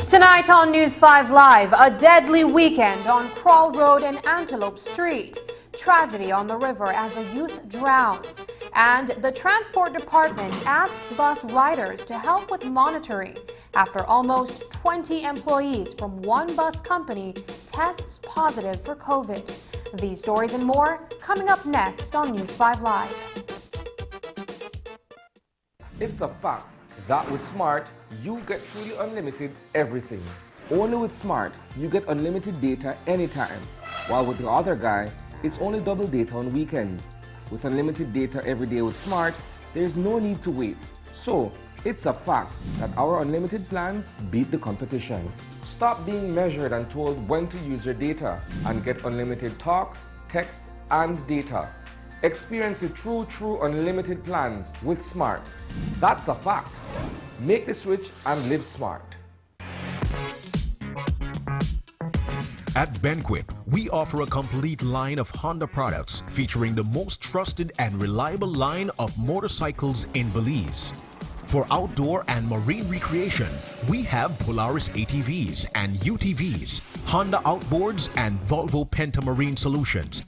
Tonight on News 5 Live, a deadly weekend on Crawl Road and Antelope Street. Tragedy on the river as a youth drowns. And the Transport Department asks bus riders to help with monitoring after almost 20 employees from one bus company tests positive for COVID. These stories and more coming up next on News 5 Live. It's a fact that with Smart, you get truly unlimited everything. Only with Smart, you get unlimited data anytime. While with the other guy, it's only double data on weekends. With unlimited data every day with Smart, there's no need to wait. So, it's a fact that our unlimited plans beat the competition. Stop being measured and told when to use your data and get unlimited talk, text, and data. Experience the true unlimited plans with Smart. That's a fact. Make the switch and live smart. At Benquip, we offer a complete line of Honda products featuring the most trusted and reliable line of motorcycles in Belize. For outdoor and marine recreation, we have Polaris ATVs and UTVs, Honda Outboards, and Volvo Pentamarine solutions.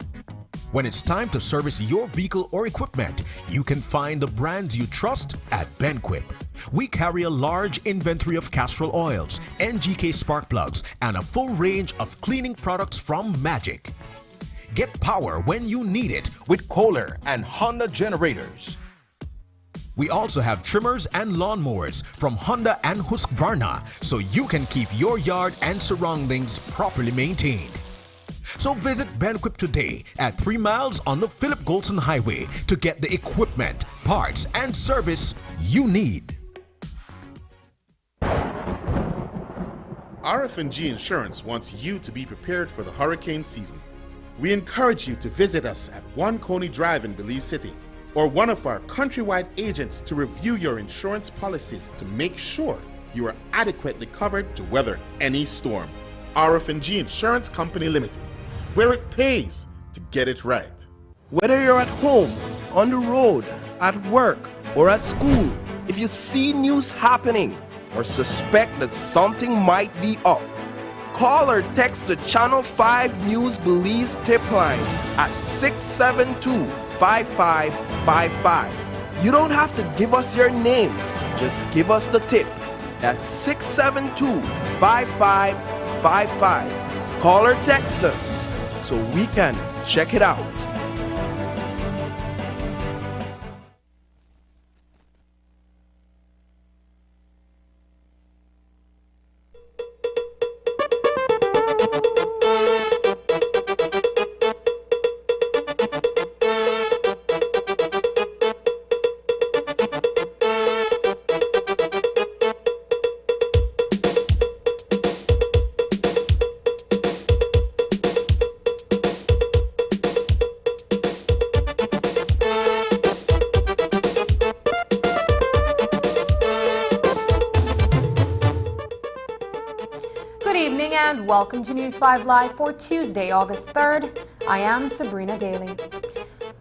When it's time to service your vehicle or equipment, you can find the brands you trust at Benquip. We carry a large inventory of Castrol oils, NGK spark plugs, and a full range of cleaning products from Magic. Get power when you need it with Kohler and Honda generators. We also have trimmers and lawnmowers from Honda and Husqvarna, so you can keep your yard and surroundings properly maintained. So visit Benquip today at 3 miles on the Philip Golson Highway to get the equipment, parts, and service you need. RF&G Insurance wants you to be prepared for the hurricane season. We encourage you to visit us at 1 Coney Drive in Belize City or one of our countrywide agents to review your insurance policies to make sure you are adequately covered to weather any storm. RF&G Insurance Company Limited, where it pays to get it right. Whether you're at home, on the road, at work, or at school, if you see news happening or suspect that something might be up, call or text the Channel 5 News Belize tip line at 672-5555. You don't have to give us your name, just give us the tip. That's 672-5555. Call or text us so we can check it out. And welcome to News 5 Live for Tuesday, August 3rd. I am Sabrina Daly.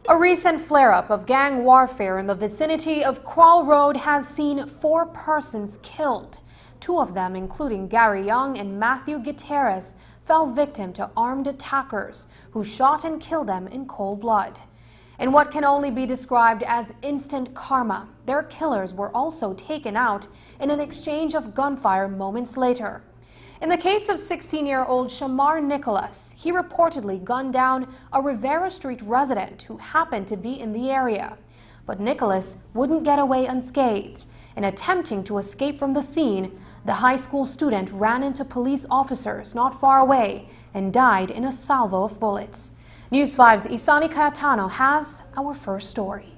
A recent flare-up of gang warfare in the vicinity of Crawl Road has seen 4 persons killed. 2 of them, including Gary Young and Matthew Gutierrez, fell victim to armed attackers who shot and killed them in cold blood. In what can only be described as instant karma, their killers were also taken out in an exchange of gunfire moments later. In the case of 16-year-old Shamar Nicholas, he reportedly gunned down a Rivera Street resident who happened to be in the area. But Nicholas wouldn't get away unscathed. In attempting to escape from the scene, the high school student ran into police officers not far away and died in a salvo of bullets. News 5's Isani Cayetano has our first story.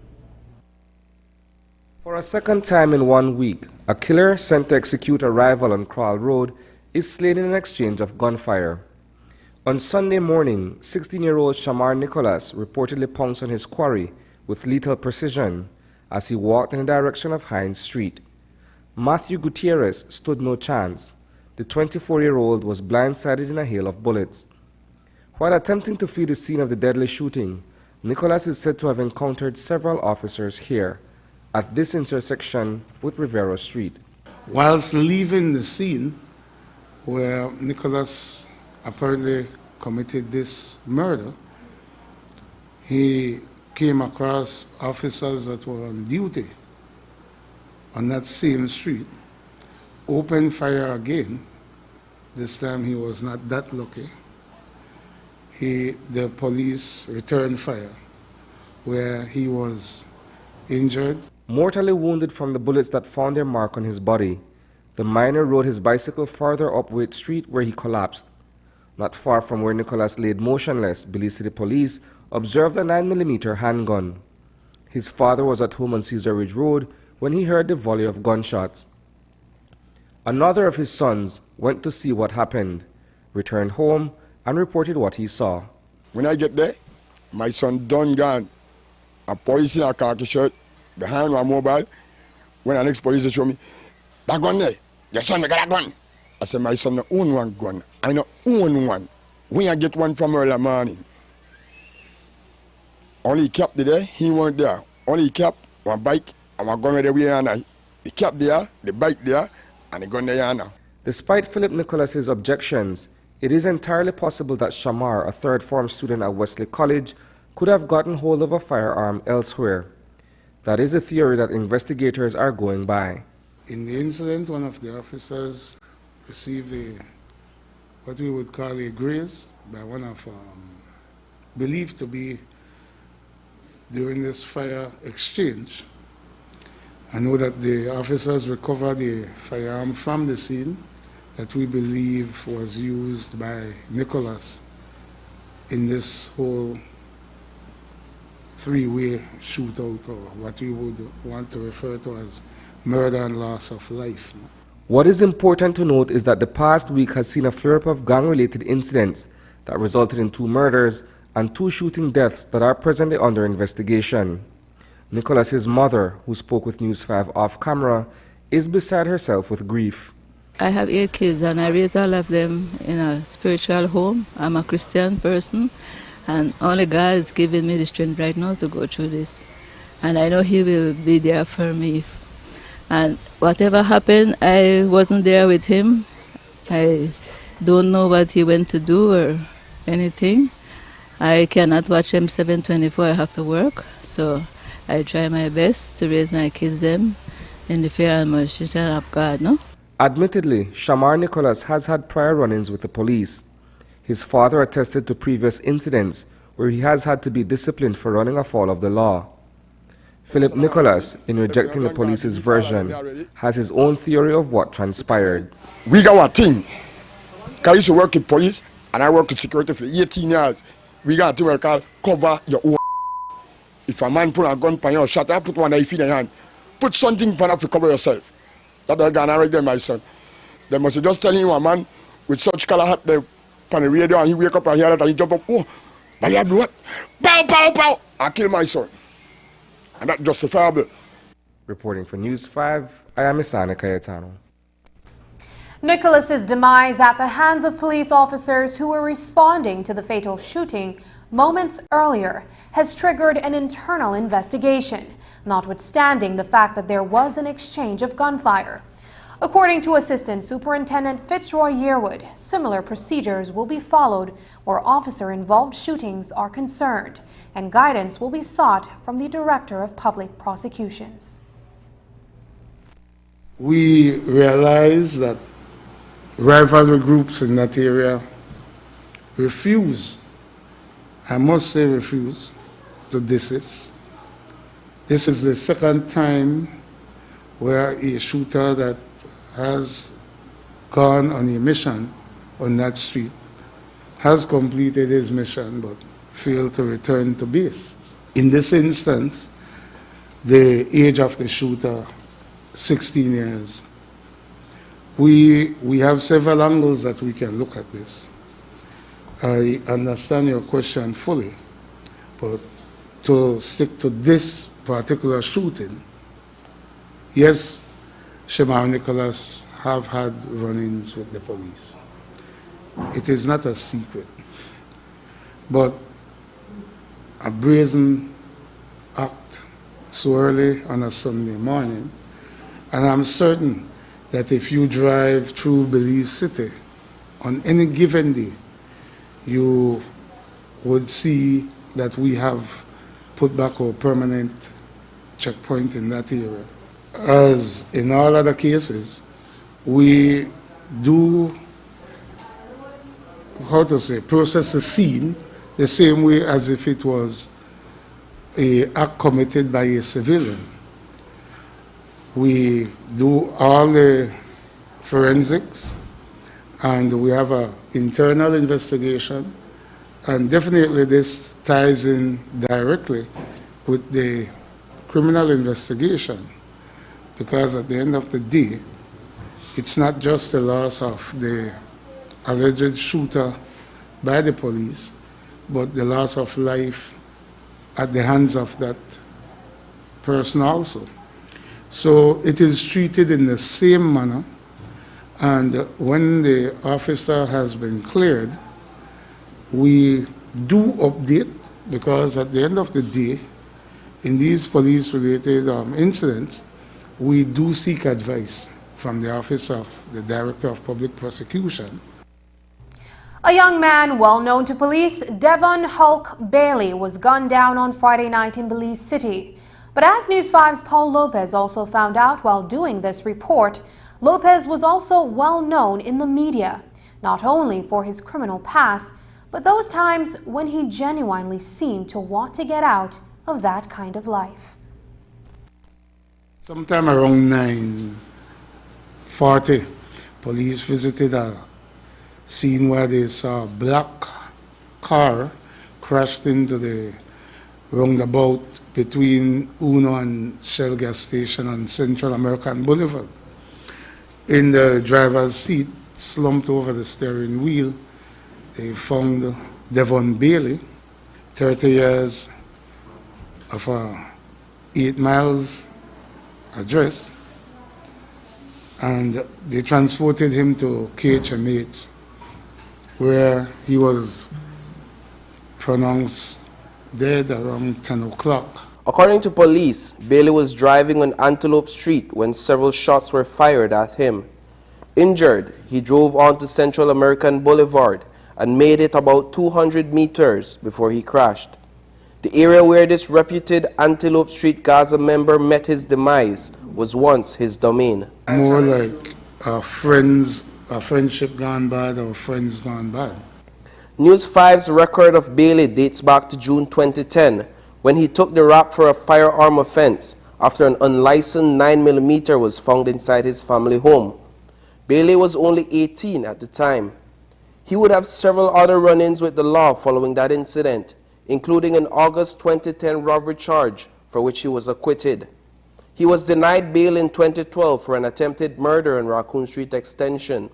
For a second time in 1 week, a killer sent to execute a rival on Crawl Road is slain in an exchange of gunfire. On Sunday morning, 16-year-old Shamar Nicholas reportedly pounced on his quarry with lethal precision as he walked in the direction of Hines Street. Matthew Gutierrez stood no chance. The 24-year-old was blindsided in a hail of bullets. While attempting to flee the scene of the deadly shooting, Nicholas is said to have encountered several officers here, at this intersection with Rivera Street. Whilst leaving the scene where Nicholas apparently committed this murder, he came across officers that were on duty on that same street, opened fire again. This time he was not that lucky. The police returned fire, where he was injured. Mortally wounded from the bullets that found their mark on his body, the minor rode his bicycle farther up Waite Street where he collapsed. Not far from where Nicholas laid motionless, Belize City Police observed a 9mm handgun. His father was at home on Cesar Ridge Road when he heard the volley of gunshots. Another of his sons went to see what happened, returned home, and reported what he saw. When I get there, my son done gone. A police in a khaki shirt, behind my mobile. When the next police show me, that gun there, your son, I got a gun. I said, my son don't own one gun. I don't own one. When I get one from early morning. Only he kept there, he weren't there. Only he kept one bike and one gun there way and I. He kept there, the bike there, and the gun there now. Despite Philip Nicholas's objections, it is entirely possible that Shamar, a third-form student at Wesley College, could have gotten hold of a firearm elsewhere. That is a theory that investigators are going by. In the incident, one of the officers received what we would call a graze by one of believed to be during this fire exchange. I know that the officers recovered a firearm from the scene that we believe was used by Nicholas in this whole three-way shootout, or what we would want to refer to as murder and loss of life. What is important to note is that the past week has seen a flare-up of gang-related incidents that resulted in 2 murders and 2 shooting deaths that are presently under investigation. Nicholas's mother, who spoke with News 5 off camera, is beside herself with grief. I have 8 kids and I raise all of them in a spiritual home. I'm a Christian person and only God is giving me the strength right now to go through this. And I know He will be there for me. And whatever happened, I wasn't there with Him. I don't know what He went to do or anything. I cannot watch him 7/24, I have to work. So I try my best to raise my kids them in the fear and mercy of God, no? Admittedly, Shamar Nicholas has had prior run-ins with the police. His father attested to previous incidents where he has had to be disciplined for running afoul of the law. Philip Nicholas, in rejecting the police's version, has his own theory of what transpired. We got one thing. I used to work in police and I work in security for 18 years. We got a thing called cover your own. If a man put a gun on your shot, I put one knife in your hand. Put something on to cover yourself. That's the gun right there, my son. They must just telling you a man with such color hat there on the radio and he wake up and hear that and he jump up. Oh, but you have what? Pow, pow, pow! I kill my son. And that's justifiable. Reporting for News 5, I am Isani Cayetano. Nicholas's demise at the hands of police officers who were responding to the fatal shooting moments earlier has triggered an internal investigation, notwithstanding the fact that there was an exchange of gunfire. According to Assistant Superintendent Fitzroy Yearwood, similar procedures will be followed where officer-involved shootings are concerned, and guidance will be sought from the Director of Public Prosecutions. We realize that rivalry groups in that area refuse, I must say refuse, to desist. This is the second time where a shooter that has gone on a mission on that street has completed his mission but failed to return to base. In this instance, the age of the shooter, 16 years. We have several angles that we can look at this. I understand your question fully, but to stick to this particular shooting, yes, Shemar Nicholas have had run-ins with the police. It is not a secret, but a brazen act so early on a Sunday morning, and I'm certain that if you drive through Belize City on any given day, you would see that we have put back our permanent checkpoint in that area. As in all other cases, we do, process the scene the same way as if it was an act committed by a civilian. We do all the forensics, and we have an internal investigation, and definitely this ties in directly with the criminal investigation, because at the end of the day, it's not just the loss of the alleged shooter by the police, but the loss of life at the hands of that person also. So it is treated in the same manner, and when the officer has been cleared, we do update, because at the end of the day, in these police-related incidents, we do seek advice from the Office of the Director of Public Prosecution. A young man well known to police, Devon Bailey, was gunned down on Friday night in Belize City. But as News 5's Paul Lopez also found out while doing this report, Lopez was also well known in the media, not only for his criminal past, but those times when he genuinely seemed to want to get out of that kind of life. Sometime around 9:40, police visited a scene where they saw a black car crashed into the roundabout between Uno and Shell gas station on Central American Boulevard. In the driver's seat, slumped over the steering wheel, they found Devon Bailey, 30 years, of 8 miles address, and they transported him to KHMH, where he was pronounced dead around 10 o'clock. According to police, Bailey was driving on Antelope Street when several shots were fired at him. Injured, he drove onto Central American Boulevard and made it about 200 meters before he crashed. The area where this reputed Antelope Street Gaza member met his demise was once his domain. More like a friendship gone bad or friends gone bad. News 5's record of Bailey dates back to June 2010, when he took the rap for a firearm offense after an unlicensed 9mm was found inside his family home. Bailey was only 18 at the time. He would have several other run-ins with the law following that incident, including an August 2010 robbery charge for which he was acquitted. He was denied bail in 2012 for an attempted murder on Raccoon Street Extension.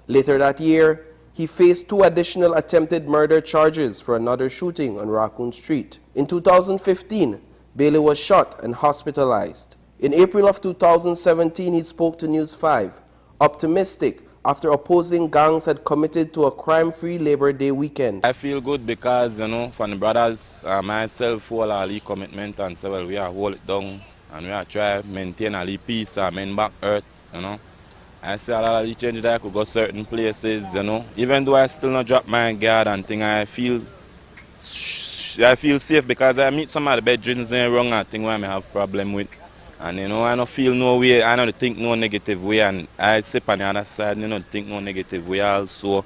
Later that year, he faced 2 additional attempted murder charges for another shooting on Raccoon Street. In 2015, Bailey was shot and hospitalized. In April of 2017, he spoke to News 5, optimistic after opposing gangs had committed to a crime-free Labor Day weekend. I feel good because, from the brothers, myself, hold all the commitment and say, well, we are hold it down and we are try to maintain all the peace and mend back earth, I see a lot of the change that I could go certain places, you know. Even though I still not drop my guard and thing, I feel safe because I meet some of the bedrooms there wrong and thing where I have problem with. And you know, I don't feel no way, I don't think no negative way, and I sit on the other side, you know, think no negative way also.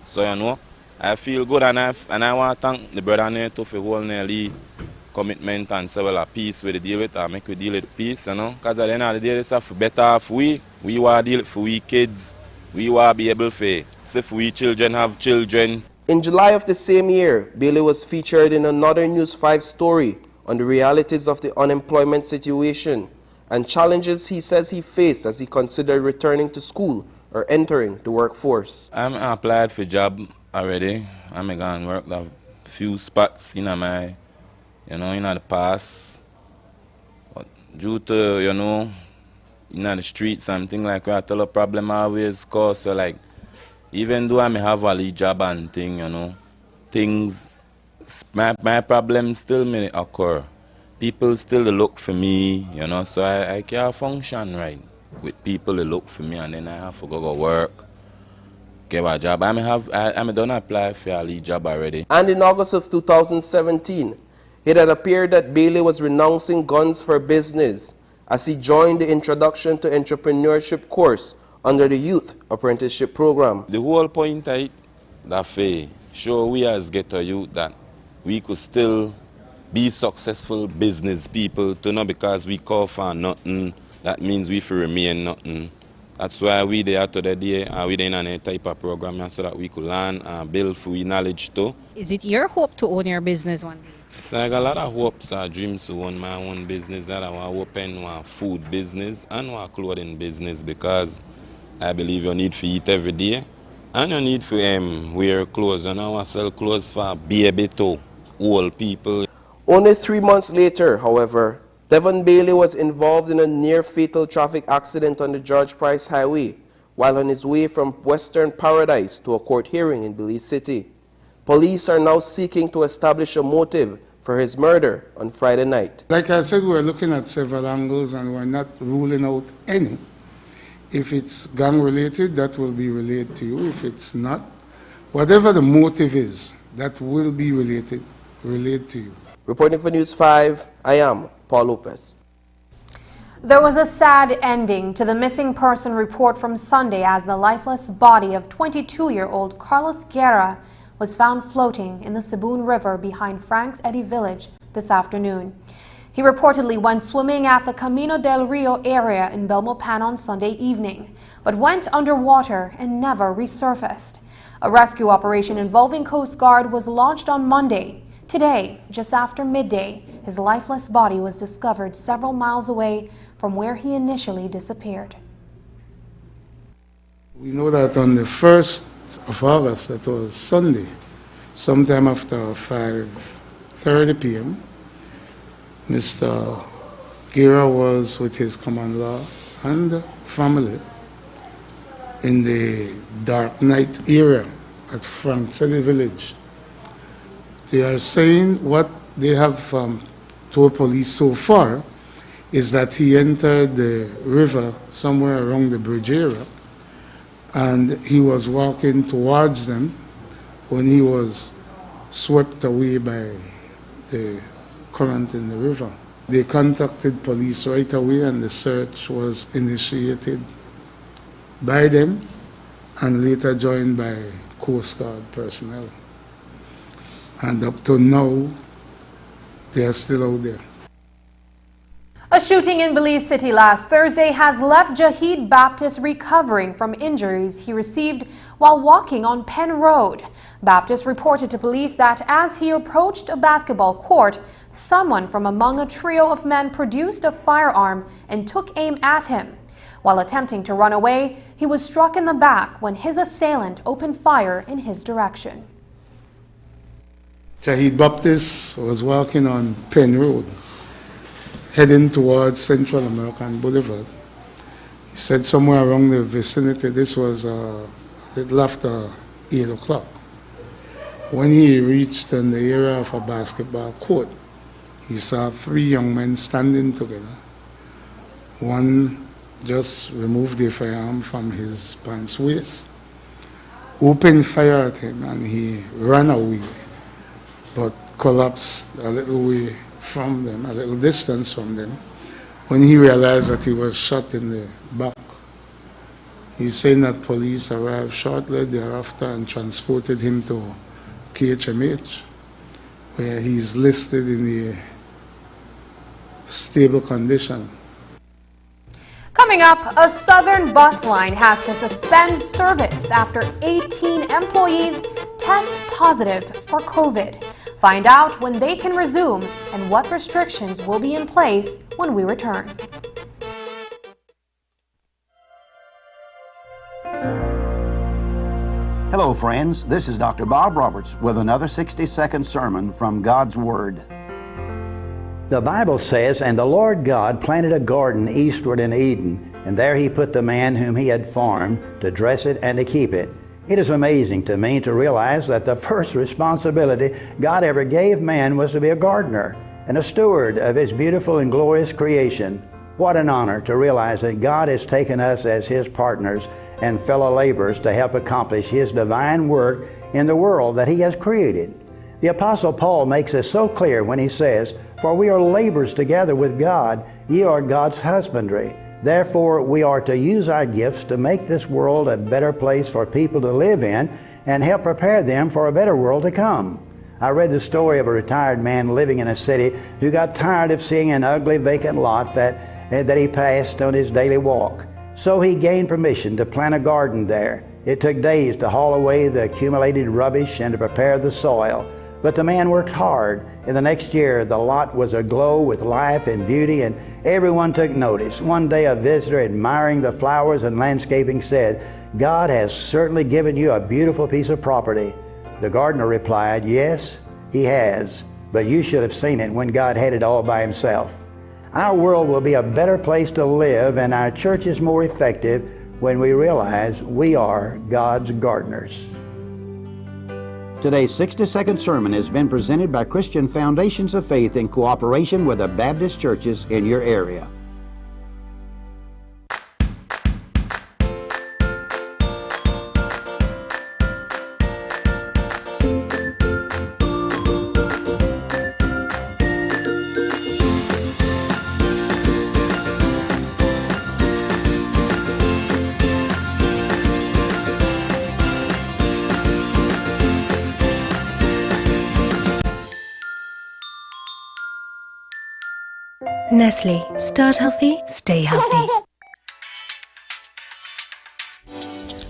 So you know, I feel good, and I want to thank the brother there too for holding the commitment and say, well, a peace with the deal with, and make we deal with peace, you know. Because at the end of the day, it's for better off we want to deal for we kids, we want to be able to see if we children have children. In July of the same year, Bailey was featured in another News 5 story on the realities of the unemployment situation and challenges he says he faced as he considered returning to school or entering the workforce. I'm applied for job already. I'm going to work a few spots in my, you know, in the past. But due to, you know, in the streets and things like that, tell a problem always cause. So like, even though I may have a lead job and thing, you know, things, my problems still may occur. People still look for me, you know, so I can't function right with people who look for me, and then I have to go work, get a job. I don't apply for a lead job already. And in August of 2017, it had appeared that Bailey was renouncing guns for business as he joined the Introduction to Entrepreneurship course under the Youth Apprenticeship Program. The whole point of it, that show we as ghetto youth that we could still be successful business people, to know because we call for nothing, that means we remain nothing. That's why we there today, and we in any type of program so that we could learn and build for we knowledge too. Is it your hope to own your business one day? So I got a lot of hopes and dreams to own my own business. That I want to open one food business and one clothing business, because I believe you need to eat every day and you need to wear clothes. And I want to sell clothes for baby to old people. Only 3 months later, however, Devon Bailey was involved in a near-fatal traffic accident on the George Price Highway while on his way from Western Paradise to a court hearing in Belize City. Police are now seeking to establish a motive for his murder on Friday night. Like I said, we're looking at several angles and we're not ruling out any. If it's gang-related, that will be related to you. If it's not, whatever the motive is, that will be related to you. Reporting for News 5, I am Paul Lopez. There was a sad ending to the missing person report from Sunday as the lifeless body of 22-year-old Carlos Guerra was found floating in the Saboon River behind Frank's Eddy Village this afternoon. He reportedly went swimming at the Camino del Rio area in Belmopan on Sunday evening, but went underwater and never resurfaced. A rescue operation involving Coast Guard was launched on Monday. Today, just after midday, his lifeless body was discovered several miles away from where he initially disappeared. We know that on the 1st of August, that was Sunday, sometime after 5:30 p.m., Mr. Guerra was with his common law and family in the dark night area at Frank's Eddy Village. They are saying what they have told police so far is that he entered the river somewhere around the bridge area and he was walking towards them when he was swept away by the current in the river. They contacted police right away and the search was initiated by them and later joined by Coast Guard personnel. And up to now, they are still out there. A shooting in Belize City last Thursday has left Jahid Baptist recovering from injuries he received while walking on Penn Road. Baptist reported to police that as he approached a basketball court, someone from among a trio of men produced a firearm and took aim at him. While attempting to run away, he was struck in the back when his assailant opened fire in his direction. Jahid Baptist was walking on Penn Road, heading towards Central American Boulevard. He said somewhere around the vicinity, this was a little after 8 o'clock. When he reached in the area of a basketball court, he saw 3 young men standing together. One just removed the firearm from his pants waist, opened fire at him, and he ran away, but collapsed a little way from them, a little distance from them, when he realized that he was shot in the back. He's saying that police arrived shortly thereafter and transported him to KHMH, where he's listed in the stable condition. Coming up, a southern bus line has to suspend service after 18 employees test positive for COVID. Find out when they can resume and what restrictions will be in place when we return. Hello, friends. This is Dr. Bob Roberts with another 60-second sermon from God's Word. The Bible says, "And the Lord God planted a garden eastward in Eden, and there he put the man whom he had formed to dress it and to keep it." It is amazing to me to realize that the first responsibility God ever gave man was to be a gardener and a steward of his beautiful and glorious creation. What an honor to realize that God has taken us as his partners and fellow laborers to help accomplish his divine work in the world that he has created. The Apostle Paul makes this so clear when he says, "For we are laborers together with God, ye are God's husbandry." Therefore, we are to use our gifts to make this world a better place for people to live in and help prepare them for a better world to come. I read the story of a retired man living in a city who got tired of seeing an ugly vacant lot that he passed on his daily walk. So he gained permission to plant a garden there. It took days to haul away the accumulated rubbish and to prepare the soil. But the man worked hard. In the next year, the lot was aglow with life and beauty, and everyone took notice. One day, a visitor admiring the flowers and landscaping said, "God has certainly given you a beautiful piece of property." The gardener replied, "Yes, he has, but you should have seen it when God had it all by himself." Our world will be a better place to live, and our church is more effective when we realize we are God's gardeners. Today's 60-second sermon has been presented by Christian Foundations of Faith in cooperation with the Baptist churches in your area. Nestle. Start healthy, stay healthy.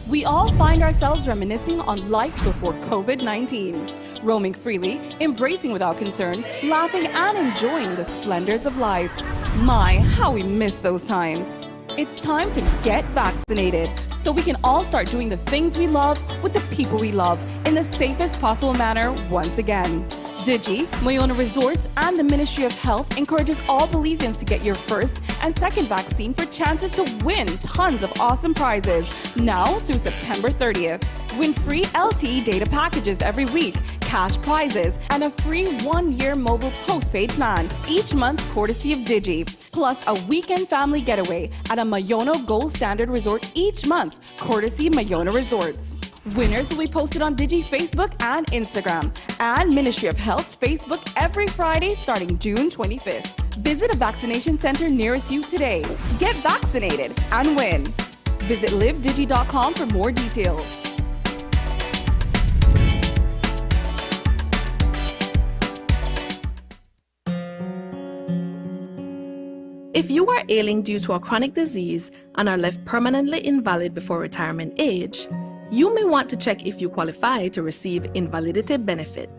We all find ourselves reminiscing on life before COVID-19. Roaming freely, embracing without concern, laughing and enjoying the splendors of life. My, how we miss those times. It's time to get vaccinated so we can all start doing the things we love with the people we love in the safest possible manner once again. Digi, Mayona Resorts, and the Ministry of Health encourages all Belizeans to get your first and second vaccine for chances to win tons of awesome prizes now through September 30th. Win free LTE data packages every week, cash prizes, and a free 1-year mobile postpaid plan each month courtesy of Digi. Plus a weekend family getaway at a Mayona Gold Standard Resort each month courtesy Mayona Resorts. Winners will be posted on Digi Facebook and Instagram and Ministry of Health's Facebook every Friday starting June 25th. Visit a vaccination center nearest you today. Get vaccinated and win. Visit livedigi.com for more details. If you are ailing due to a chronic disease and are left permanently invalid before retirement age, you may want to check if you qualify to receive invalidity benefit.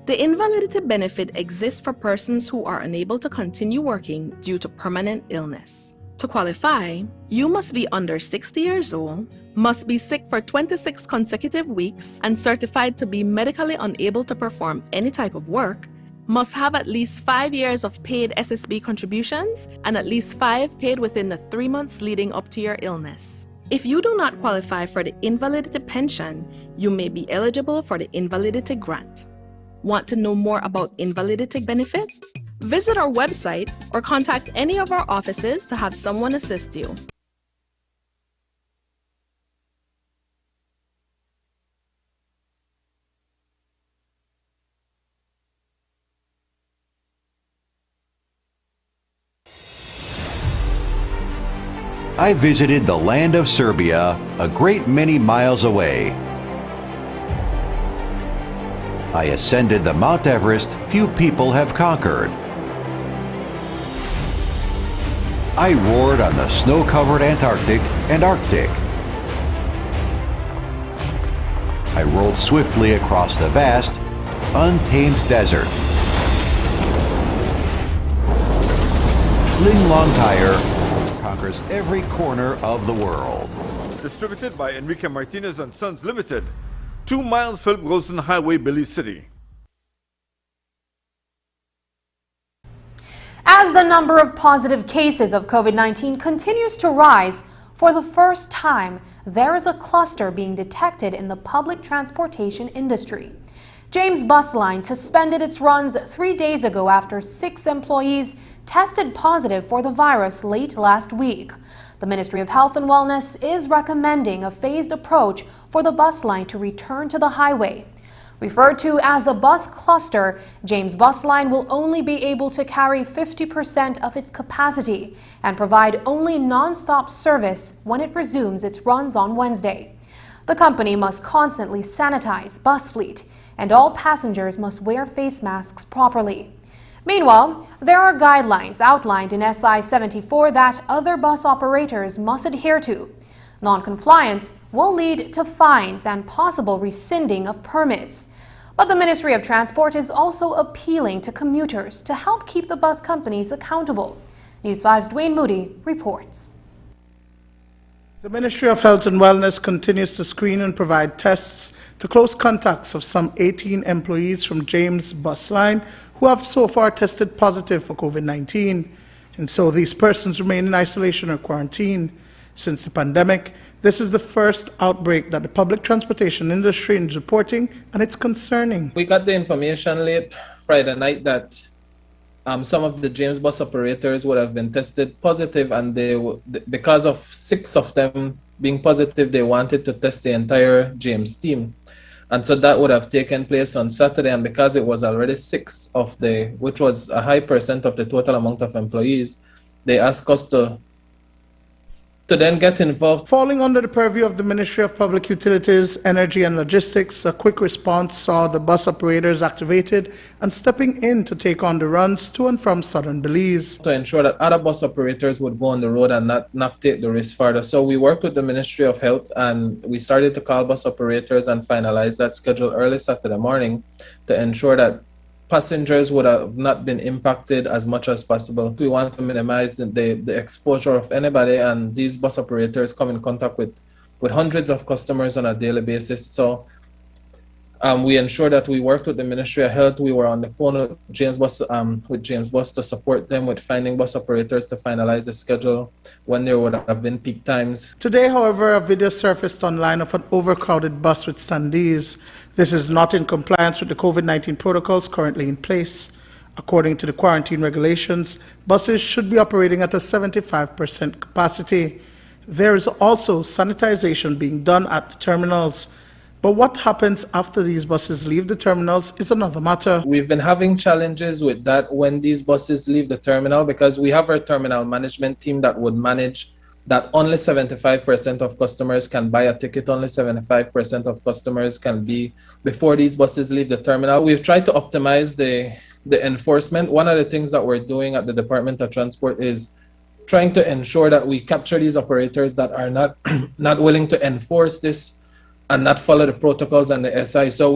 The invalidity benefit exists for persons who are unable to continue working due to permanent illness. To qualify, you must be under 60 years old, must be sick for 26 consecutive weeks and certified to be medically unable to perform any type of work, must have at least 5 years of paid SSB contributions and at least 5 paid within the 3 months leading up to your illness. If you do not qualify for the invalidity pension, you may be eligible for the invalidity grant. Want to know more about invalidity benefit? Visit our website or contact any of our offices to have someone assist you. I visited the land of Serbia, a great many miles away. I ascended the Mount Everest few people have conquered. I roared on the snow-covered Antarctic and Arctic. I rolled swiftly across the vast, untamed desert. Linglong Tire conquers every corner of the world. Distributed by Enrique Martinez and Sons Limited, 2 miles Philip Wilson Highway, Belize City. As the number of positive cases of COVID-19 continues to rise, for the first time, there is a cluster being detected in the public transportation industry. James Bus Line suspended its runs 3 days ago after 6 employees tested positive for the virus late last week. The Ministry of Health and Wellness is recommending a phased approach for the bus line to return to the highway. Referred to as a bus cluster, James Bus Line will only be able to carry 50% of its capacity and provide only non-stop service when it resumes its runs on Wednesday. The company must constantly sanitize bus fleet, and all passengers must wear face masks properly. Meanwhile, there are guidelines outlined in SI 74 that other bus operators must adhere to. Non-compliance will lead to fines and possible rescinding of permits. But the Ministry of Transport is also appealing to commuters to help keep the bus companies accountable. News 5's Dwayne Moody reports. The Ministry of Health and Wellness continues to screen and provide tests to close contacts of some 18 employees from James Bus Line who have so far tested positive for COVID-19. And so these persons remain in isolation or quarantine. Since the pandemic, this is the first outbreak that the public transportation industry is reporting, and it's concerning. We got the information late Friday night that some of the James bus operators would have been tested positive, and because of 6 of them being positive, they wanted to test the entire James team. And so that would have taken place on Saturday, and because it was already 6 of which was a high percent of the total amount of employees, they asked us to then get involved. Falling under the purview of the Ministry of Public Utilities, Energy and Logistics, a quick response saw the bus operators activated and stepping in to take on the runs to and from southern Belize. To ensure that other bus operators would go on the road and not take the risk further. So we worked with the Ministry of Health and we started to call bus operators and finalize that schedule early Saturday morning to ensure that passengers would have not been impacted as much as possible. We want to minimize the exposure of anybody, and these bus operators come in contact with hundreds of customers on a daily basis. So we ensure that we worked with the Ministry of Health. We were on the phone with James Bus to support them with finding bus operators to finalize the schedule when there would have been peak times. Today, however, a video surfaced online of an overcrowded bus with standees. This is not in compliance with the COVID-19 protocols currently in place. According to the quarantine regulations, buses should be operating at a 75% capacity. There is also sanitization being done at the terminals. But what happens after these buses leave the terminals is another matter. We've been having challenges with that when these buses leave the terminal, because we have our terminal management team that would manage that only 75% of customers can buy a ticket, only 75% of customers can be before these buses leave the terminal. We've tried to optimize the enforcement. One of the things that we're doing at the Department of Transport is trying to ensure that we capture these operators that are not willing to enforce this and not follow the protocols and the SI. So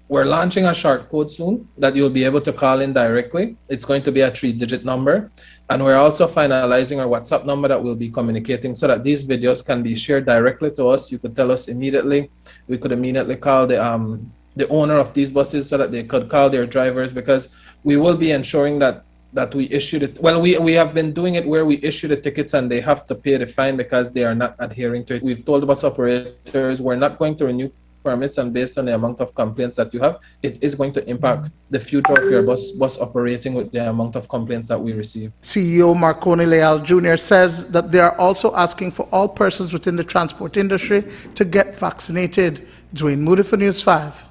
we're launching a short code soon that you'll be able to call in directly. It's going to be a 3-digit number. And we're also finalizing our WhatsApp number that we'll be communicating so that these videos can be shared directly to us. You could tell us immediately. We could immediately call the owner of these buses so that they could call their drivers, because we will be ensuring that we issue it. Well, we have been doing it where we issue the tickets and they have to pay the fine because they are not adhering to it. We've told the bus operators we're not going to renew permits, and based on the amount of complaints that you have, it is going to impact the future of your bus operating with the amount of complaints that we receive. CEO Marconi Leal Jr. says that they are also asking for all persons within the transport industry to get vaccinated. Dwayne Moody for News 5.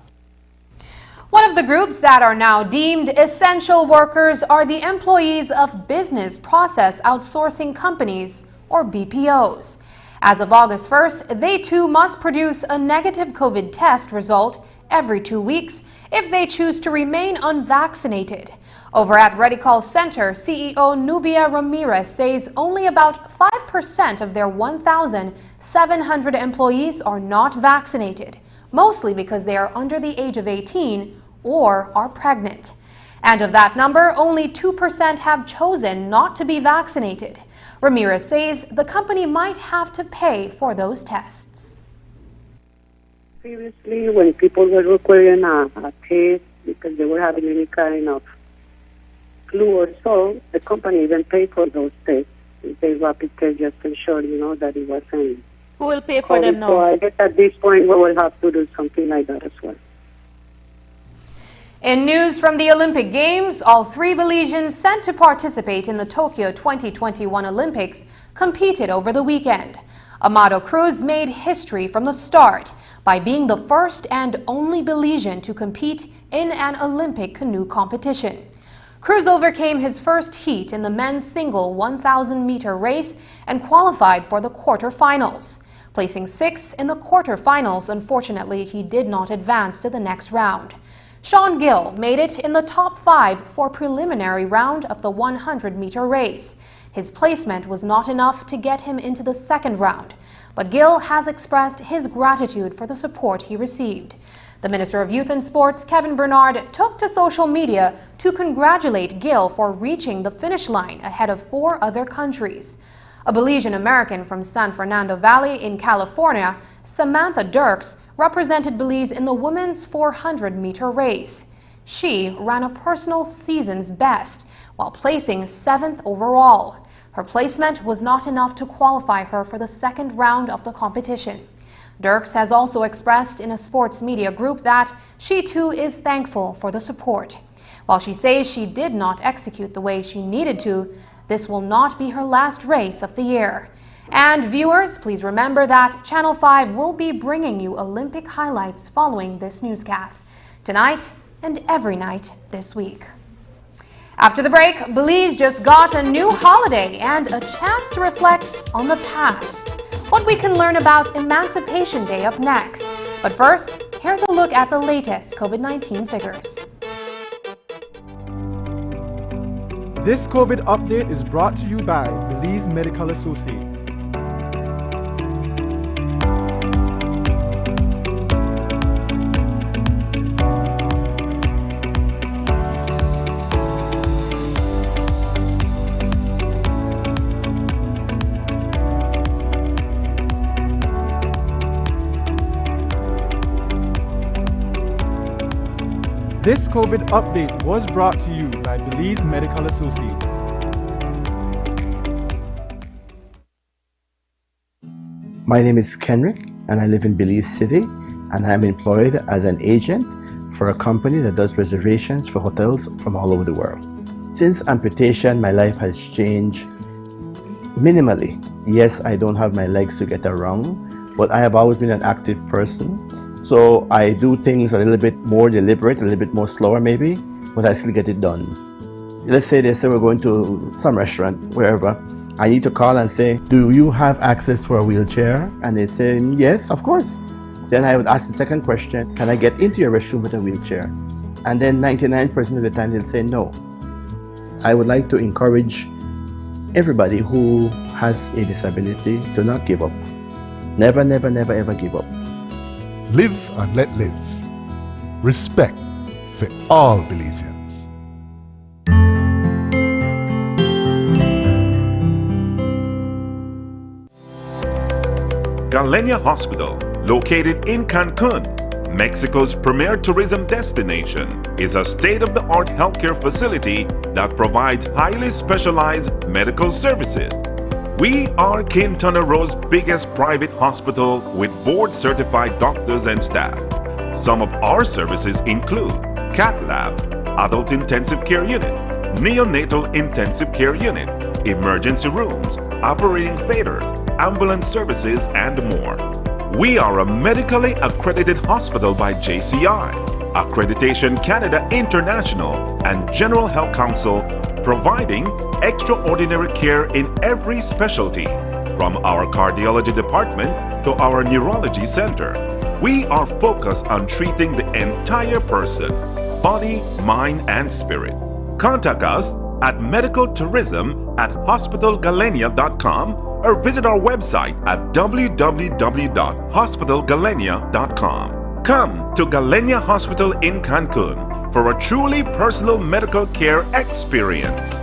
One of the groups that are now deemed essential workers are the employees of business process outsourcing companies, or BPOs. As of August 1st, they too must produce a negative COVID test result every 2 weeks if they choose to remain unvaccinated. Over at Ready Call Center, CEO Nubia Ramirez says only about 5% of their 1,700 employees are not vaccinated, mostly because they are under the age of 18 or are pregnant. And of that number, only 2% have chosen not to be vaccinated. Ramirez says the company might have to pay for those tests. Previously, when people were requiring a test because they were having any kind of flu or so, the company even paid for those tests. They rapid test just to ensure, that it wasn't. Who will pay for them now? So I guess at this point we will have to do something like that as well. In news from the Olympic Games, all 3 Belizeans sent to participate in the Tokyo 2021 Olympics competed over the weekend. Amado Cruz made history from the start by being the first and only Belizean to compete in an Olympic canoe competition. Cruz overcame his first heat in the men's single 1,000-meter race and qualified for the quarterfinals. Placing 6th in the quarterfinals, unfortunately, he did not advance to the next round. Sean Gill made it in the top 5 for preliminary round of the 100-meter race. His placement was not enough to get him into the second round, but Gill has expressed his gratitude for the support he received. The Minister of Youth and Sports, Kevin Bernard, took to social media to congratulate Gill for reaching the finish line ahead of 4 other countries. A Belizean American from San Fernando Valley in California, Samantha Dirks, represented Belize in the women's 400-meter race. She ran a personal season's best while placing 7th overall. Her placement was not enough to qualify her for the second round of the competition. Dirks has also expressed in a sports media group that she too is thankful for the support. While she says she did not execute the way she needed to, this will not be her last race of the year. And viewers, please remember that Channel 5 will be bringing you Olympic highlights following this newscast, tonight and every night this week. After the break, Belize just got a new holiday and a chance to reflect on the past. What we can learn about Emancipation Day up next. But first, here's a look at the latest COVID-19 figures. This COVID update is brought to you by Belize Medical Associates. This COVID update was brought to you by Belize Medical Associates. My name is Kenrick and I live in Belize City, and I'm employed as an agent for a company that does reservations for hotels from all over the world. Since amputation, my life has changed minimally. Yes, I don't have my legs to get around, but I have always been an active person. So I do things a little bit more deliberate, a little bit more slower maybe, but I still get it done. Let's say they say we're going to some restaurant, wherever. I need to call and say, do you have access for a wheelchair? And they say, yes, of course. Then I would ask the second question, can I get into your restroom with a wheelchair? And then 99% of the time they'll say no. I would like to encourage everybody who has a disability to not give up. Never, never, never, ever give up. Live and let live. Respect for all Belizeans. Galenia Hospital, located in Cancun, Mexico's premier tourism destination, is a state-of-the-art healthcare facility that provides highly specialized medical services. We are Quintana Roo's biggest private hospital with board-certified doctors and staff. Some of our services include Cath Lab, Adult Intensive Care Unit, Neonatal Intensive Care Unit, Emergency Rooms, Operating Theaters, Ambulance Services, and more. We are a medically accredited hospital by JCI, Accreditation Canada International, and General Health Council, providing extraordinary care in every specialty. From our cardiology department to our neurology center, we are focused on treating the entire person, body, mind, and spirit. Contact us at medicaltourism@hospitalgalenia.com or visit our website at www.hospitalgalenia.com. Come to Galenia Hospital in Cancun for a truly personal medical care experience.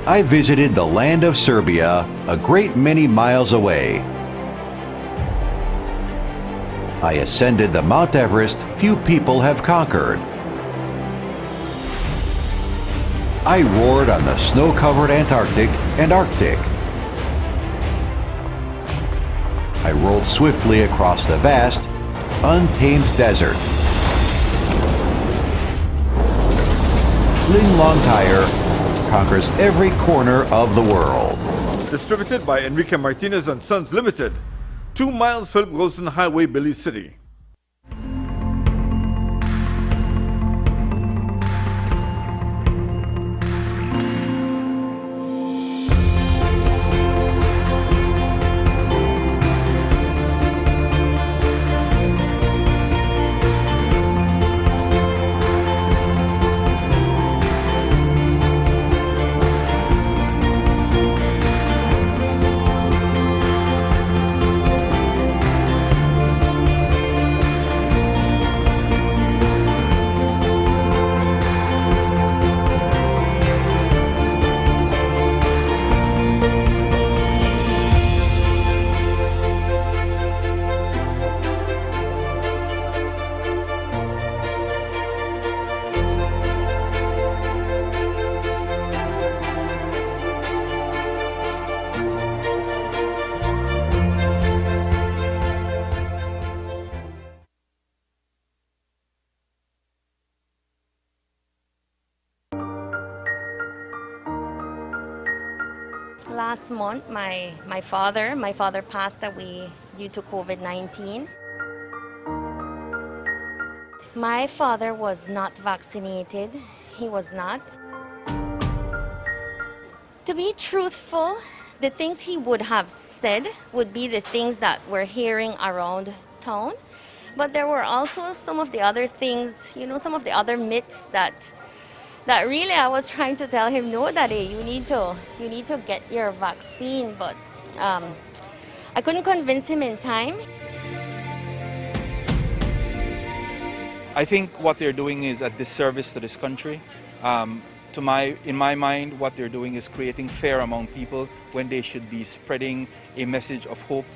I visited the land of Serbia, a great many miles away. I ascended the Mount Everest few people have conquered. I roared on the snow-covered Antarctic and Arctic. I rolled swiftly across the vast, untamed desert. Ling Long Tire conquers every corner of the world. Distributed by Enrique Martinez and Sons Limited. 2 miles Philip Wilson Highway, Belize City. Last month, my father passed away due to COVID-19. My father was not vaccinated. He was not. To be truthful, the things he would have said would be the things that we're hearing around town. But there were also some of the other things, some of the other myths that really I was trying to tell him, no, Daddy, you need to get your vaccine. But I couldn't convince him in time. I think what they're doing is a disservice to this country. In my mind, what they're doing is creating fear among people when they should be spreading a message of hope.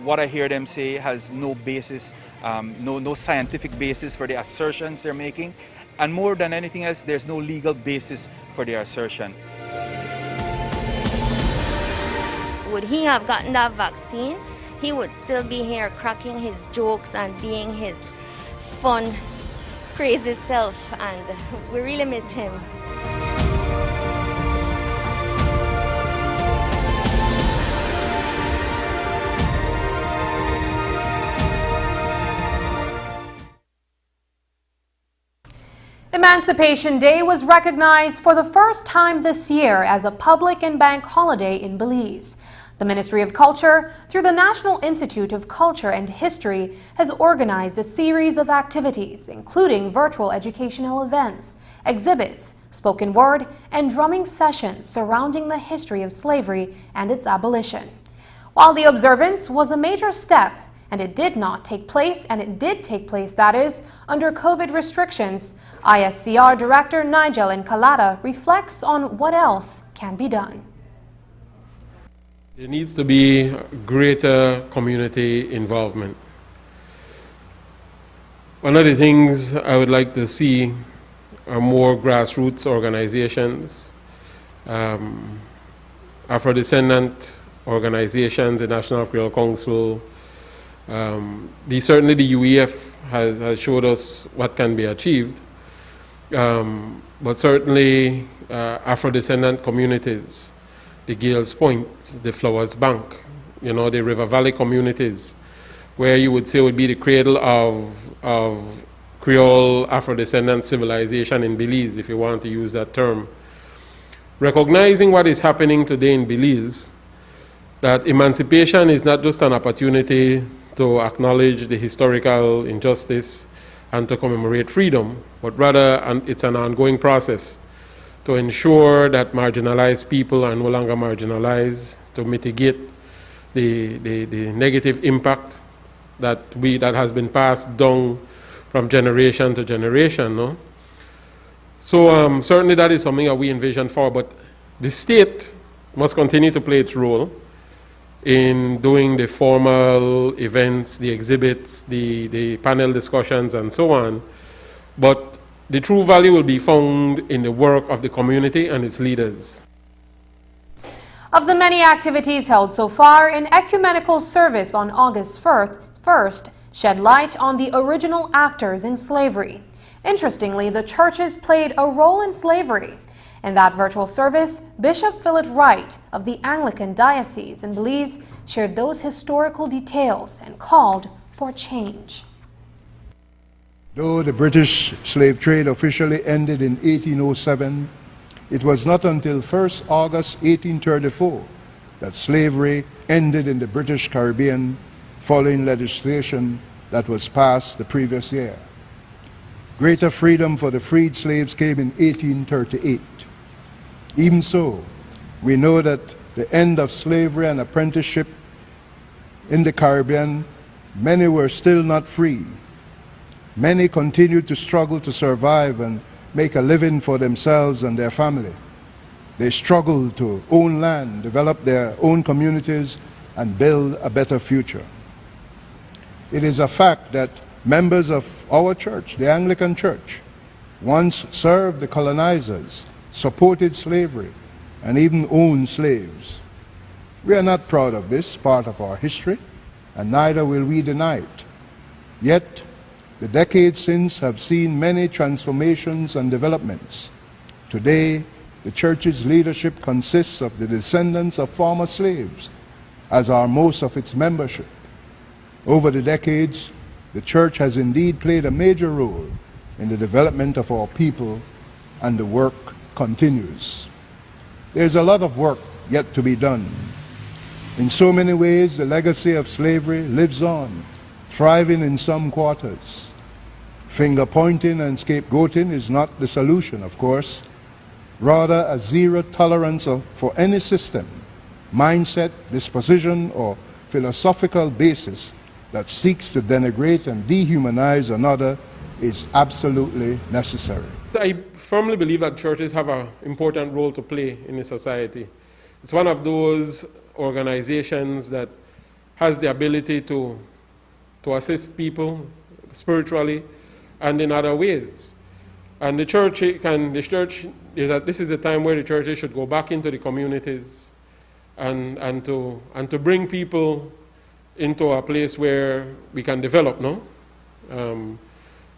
What I hear them say has no basis, no scientific basis for the assertions they're making. And more than anything else, there's no legal basis for their assertion. Would he have gotten that vaccine, he would still be here cracking his jokes and being his fun, crazy self, and we really miss him. Emancipation Day was recognized for the first time this year as a public and bank holiday in Belize. The Ministry of Culture, through the National Institute of Culture and History, has organized a series of activities, including virtual educational events, exhibits, spoken word, and drumming sessions surrounding the history of slavery and its abolition. While the observance was a major step, and it did take place, that is, under COVID restrictions, ISCR Director Nigel Nkalata reflects on what else can be done. There needs to be greater community involvement. One of the things I would like to see are more grassroots organizations, Afro-descendant organizations, the National Creole Council. Certainly the UEF has showed us what can be achieved, but certainly Afro-descendant communities, the Gales Point, the Flowers Bank, the River Valley communities, where you would say would be the cradle of Creole Afro-descendant civilization in Belize, if you want to use that term. recognizing what is happening today in Belize, that emancipation is not just an opportunity to acknowledge the historical injustice and to commemorate freedom, but rather it's an ongoing process to ensure that marginalized people are no longer marginalized, to mitigate the negative impact that has been passed down from generation to generation. No? So certainly that is something that we envision for, but the state must continue to play its role in doing the formal events, the exhibits, the panel discussions, and so on. But the true value will be found in the work of the community and its leaders. Of the many activities held so far, an ecumenical service on August 1st shed light on the original actors in slavery. Interestingly, the churches played a role in slavery. In that virtual service, Bishop Philip Wright of the Anglican Diocese in Belize shared those historical details and called for change. Though the British slave trade officially ended in 1807, it was not until 1st August 1834 that slavery ended in the British Caribbean following legislation that was passed the previous year. Greater freedom for the freed slaves came in 1838. Even so, we know that the end of slavery and apprenticeship in the Caribbean, many were still not free. Many continued to struggle to survive and make a living for themselves and their family. They struggled to own land, develop their own communities, and build a better future. It is a fact that members of our church, the Anglican Church, once served the colonizers, supported slavery, and even owned slaves. We are not proud of this part of our history, and neither will we deny it. Yet, the decades since have seen many transformations and developments. Today, the church's leadership consists of the descendants of former slaves, as are most of its membership. Over the decades, the church has indeed played a major role in the development of our people, and the work continues. There's a lot of work yet to be done. In so many ways, the legacy of slavery lives on, thriving in some quarters. Finger-pointing and scapegoating is not the solution, of course. Rather, a zero tolerance for any system, mindset, disposition, or philosophical basis that seeks to denigrate and dehumanize another is absolutely necessary. I firmly believe that churches have an important role to play in the society. It's one of those organizations that has the ability to assist people spiritually and in other ways. And the church is that this is the time where the churches should go back into the communities and to bring people into a place where we can develop, no?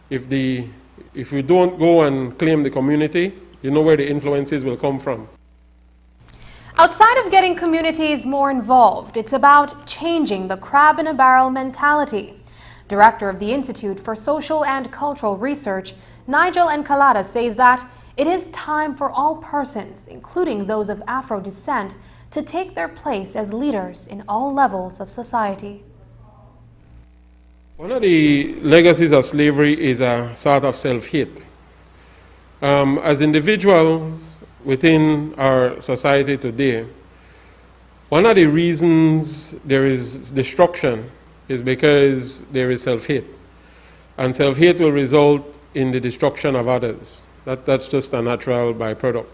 If we don't go and claim the community, you know where the influences will come from. Outside of getting communities more involved, it's about changing the crab-in-a-barrel mentality. Director of the Institute for Social and Cultural Research, Nigel Encalada, says that it is time for all persons, including those of Afro descent, to take their place as leaders in all levels of society. One of the legacies of slavery is a sort of self-hate. As individuals within our society today, one of the reasons there is destruction is because there is self-hate. And self-hate will result in the destruction of others. That's just a natural byproduct.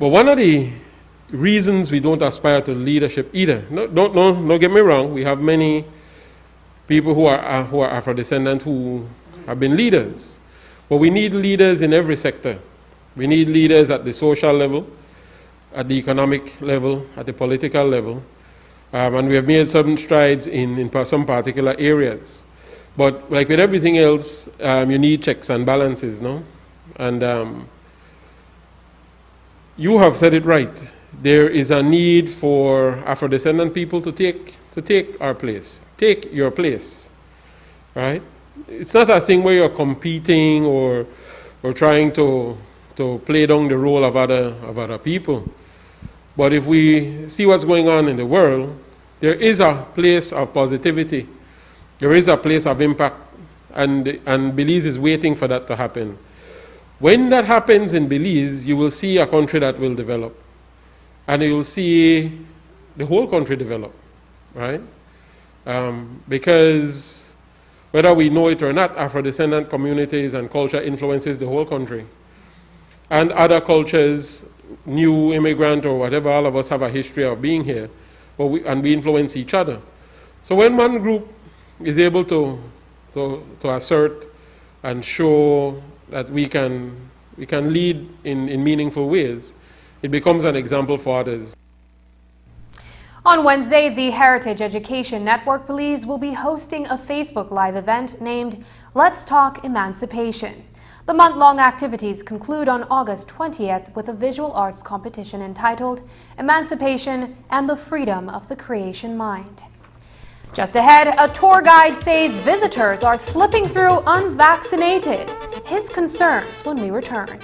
But one of the reasons we don't aspire to leadership either, don't get me wrong, we have many people who are Afro-descendant who have been leaders. But we need leaders in every sector. We need leaders at the social level, at the economic level, at the political level. And we have made some strides in some particular areas. But like with everything else, you need checks and balances, no? And you have said it right. There is a need for Afro-descendant people to take our place. Take your place, right? It's not a thing where you're competing or trying to play down the role of other people. But if we see what's going on in the world, there is a place of positivity. There is a place of impact, and Belize is waiting for that to happen. When that happens in Belize, you will see a country that will develop, and you will see the whole country develop, right? Because whether we know it or not, Afro-descendant communities and culture influences the whole country. And other cultures, new immigrant or whatever, all of us have a history of being here, but we influence each other. So when one group is able to assert and show that we can lead in meaningful ways, it becomes an example for others. On Wednesday, the Heritage Education Network Belize will be hosting a Facebook Live event named Let's Talk Emancipation. The month-long activities conclude on August 20th with a visual arts competition entitled Emancipation and the Freedom of the Creation Mind. Just ahead, a tour guide says visitors are slipping through unvaccinated. His concerns when we return.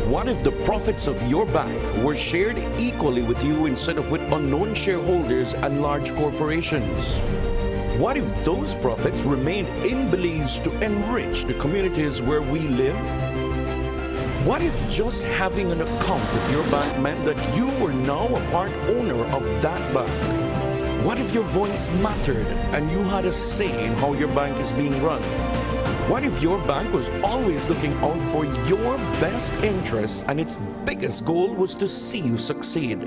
What if the profits of your bank were shared equally with you instead of with unknown shareholders and large corporations? What if those profits remained in Belize to enrich the communities where we live? What if just having an account with your bank meant that you were now a part owner of that bank? What if your voice mattered and you had a say in how your bank is being run? What if your bank was always looking out for your best interests and its biggest goal was to see you succeed?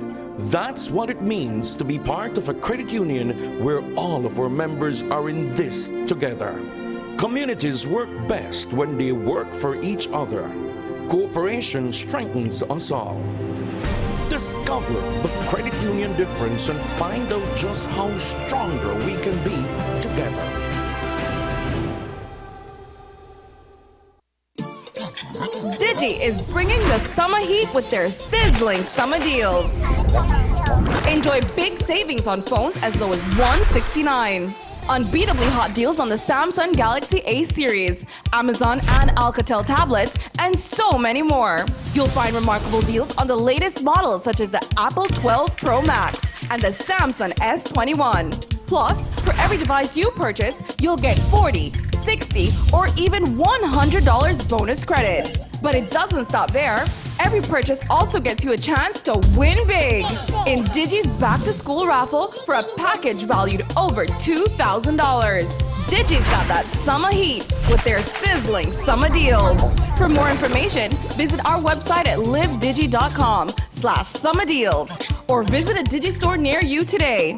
That's what it means to be part of a credit union where all of our members are in this together. Communities work best when they work for each other. Cooperation strengthens us all. Discover the credit union difference and find out just how stronger we can be together. Digi is bringing the summer heat with their sizzling summer deals. Enjoy big savings on phones as low as $169. Unbeatably hot deals on the Samsung Galaxy A series, Amazon and Alcatel tablets, and so many more. You'll find remarkable deals on the latest models such as the Apple 12 Pro Max and the Samsung S21. Plus, for every device you purchase, you'll get $40, $60, or even $100 bonus credit. But it doesn't stop there. Every purchase also gets you a chance to win big in Digi's Back to School raffle for a package valued over $2,000. Digi's got that summer heat with their sizzling summer deals. For more information, visit our website at livedigi.com/summer deals or visit a Digi store near you today.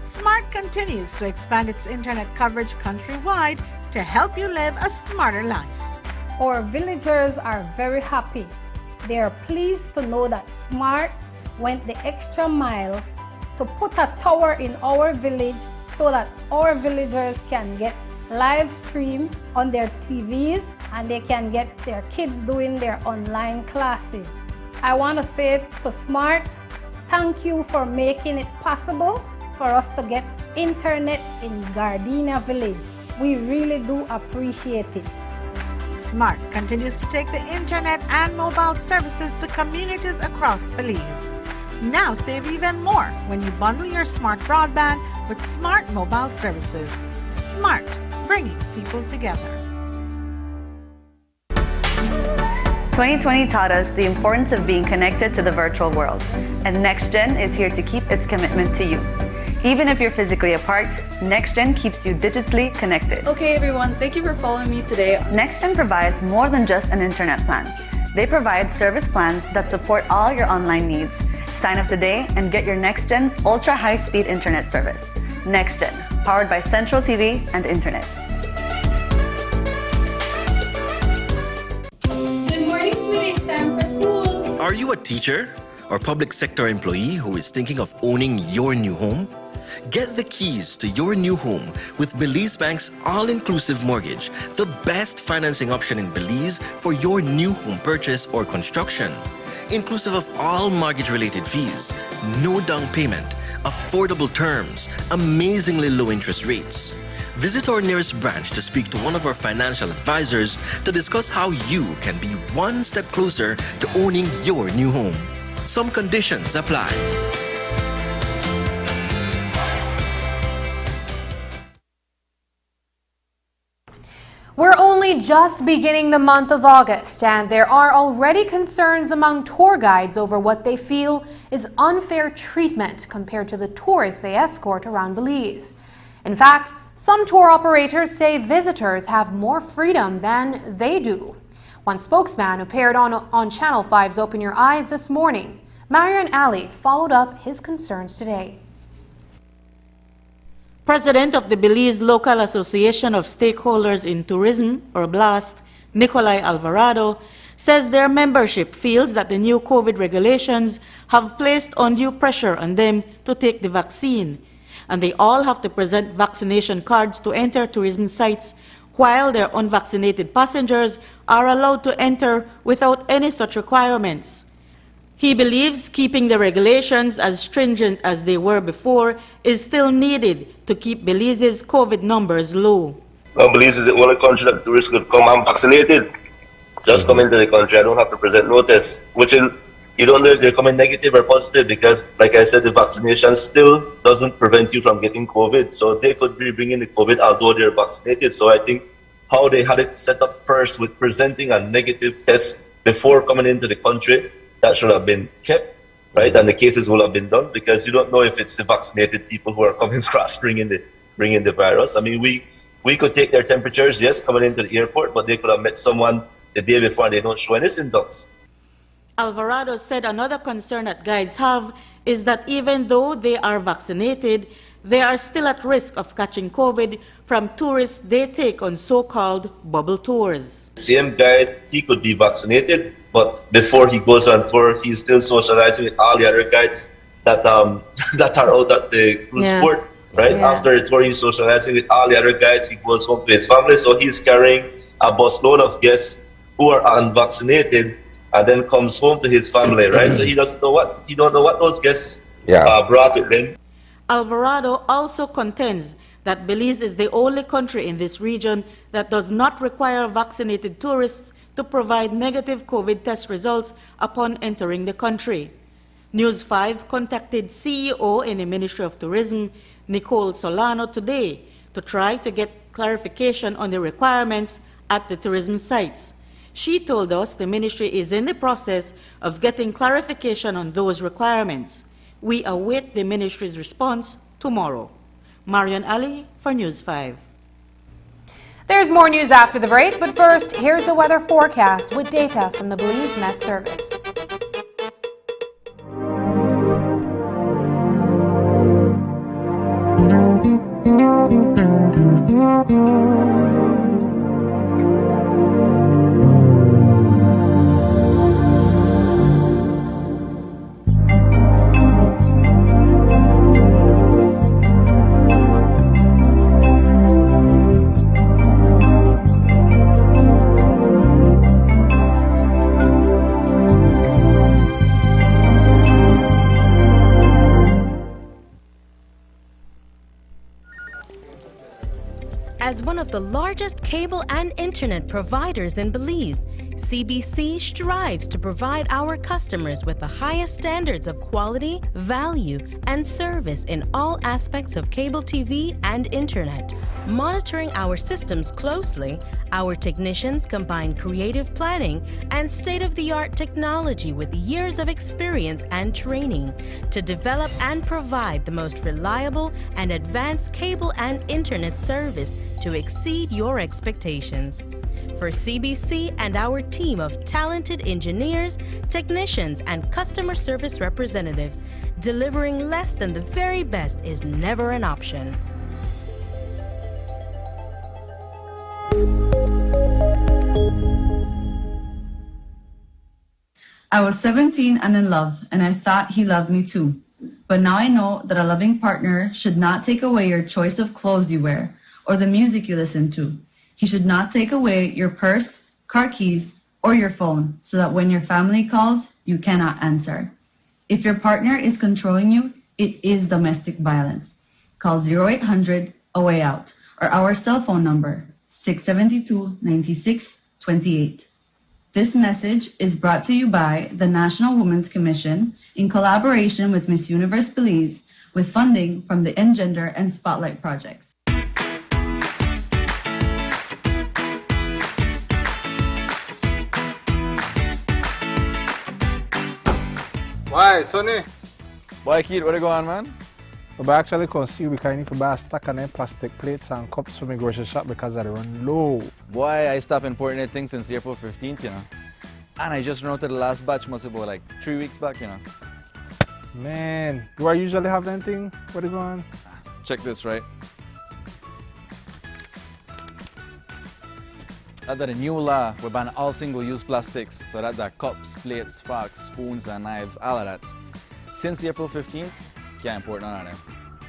Smart continues to expand its internet coverage countrywide to help you live a smarter life. Our villagers are very happy. They are pleased to know that Smart went the extra mile to put a tower in our village so that our villagers can get live stream on their TVs and they can get their kids doing their online classes. I want to say to Smart, thank you for making it possible for us to get internet in Gardenia Village. We really do appreciate it. Smart continues to take the internet and mobile services to communities across Belize. Now save even more when you bundle your Smart broadband with Smart mobile services. Smart, bringing people together. 2020 taught us the importance of being connected to the virtual world, and NextGen is here to keep its commitment to you. Even if you're physically apart, NextGen keeps you digitally connected. Okay everyone, thank you for following me today. NextGen provides more than just an internet plan. They provide service plans that support all your online needs. Sign up today and get your NextGen's ultra high-speed internet service. NextGen, powered by Central TV and Internet. Good morning, sweetie. It's time for school. Are you a teacher or public sector employee who is thinking of owning your new home? Get the keys to your new home with Belize Bank's all-inclusive mortgage, the best financing option in Belize for your new home purchase or construction. Inclusive of all mortgage-related fees, no down payment, affordable terms, amazingly low interest rates. Visit our nearest branch to speak to one of our financial advisors to discuss how you can be one step closer to owning your new home. Some conditions apply. We're only just beginning the month of August, and there are already concerns among tour guides over what they feel is unfair treatment compared to the tourists they escort around Belize. In fact, some tour operators say visitors have more freedom than they do. One spokesman appeared on Channel 5's Open Your Eyes this morning. Marion Ali followed up his concerns today. President of the Belize Local Association of Stakeholders in Tourism, or BLAST, Nicolai Alvarado, says their membership feels that the new COVID regulations have placed undue pressure on them to take the vaccine, and they all have to present vaccination cards to enter tourism sites, while their unvaccinated passengers are allowed to enter without any such requirements. He believes keeping the regulations as stringent as they were before is still needed to keep Belize's COVID numbers low. Well, Belize is the only country that tourists could come unvaccinated. Just come into the country. I don't have to present notice, which you don't know if they're coming negative or positive because, like I said, the vaccination still doesn't prevent you from getting COVID. So they could be bringing the COVID although they're vaccinated. So I think how they had it set up first with presenting a negative test before coming into the country, that should have been kept, right? And the cases will have been done because you don't know if it's the vaccinated people who are coming across bringing the virus. I mean, we could take their temperatures, yes, coming into the airport, but they could have met someone the day before and they don't show any symptoms. Alvarado said another concern that guides have is that even though they are vaccinated, they are still at risk of catching COVID from tourists they take on so-called bubble tours. Same guide, he could be vaccinated, but before he goes on tour, he's still socializing with all the other guides that that are out at the cruise port, right? Yeah. After the tour, he's socializing with all the other guides. He goes home to his family, so he's carrying a busload of guests who are unvaccinated, and then comes home to his family, right? So he don't know what those guests brought with them. Alvarado also contends that Belize is the only country in this region that does not require vaccinated tourists to provide negative COVID test results upon entering the country. News 5 contacted CEO in the Ministry of Tourism, Nicole Solano, today to try to get clarification on the requirements at the tourism sites. She told us the ministry is in the process of getting clarification on those requirements. We await the ministry's response tomorrow. Marion Ali for News 5. There's more news after the break, but first, here's the weather forecast with data from the Belize Met Service. As one of the largest cable and internet providers in Belize, CBC strives to provide our customers with the highest standards of quality, value, and service in all aspects of cable TV and internet. Monitoring our systems closely, our technicians combine creative planning and state-of-the-art technology with years of experience and training to develop and provide the most reliable and advanced cable and internet service to exceed your expectations. For CBC and our team of talented engineers, technicians, and customer service representatives, delivering less than the very best is never an option. I was 17 and in love, and I thought he loved me too. But now I know that a loving partner should not take away your choice of clothes you wear or the music you listen to. He should not take away your purse, car keys, or your phone so that when your family calls, you cannot answer. If your partner is controlling you, it is domestic violence. Call 0800-A-WAY-OUT or our cell phone number 672-9628. This message is brought to you by the National Women's Commission in collaboration with Miss Universe Belize with funding from the Engender and Spotlight projects. Why, Tony? Why, kid, what you going on, man? We actually can see we can need to buy a stack of them plastic plates and cups for my grocery shop because I run low. Boy, I stopped importing that thing since April 15th, you know. And I just ran out to the last batch, must have been like 3 weeks back, you know. Man, do I usually have anything? What are you going on? Check this, right? That's a new law, we ban all single-use plastics, so that the cups, plates, forks, spoons, and knives, all of that. Since April 15th, can't import none of them.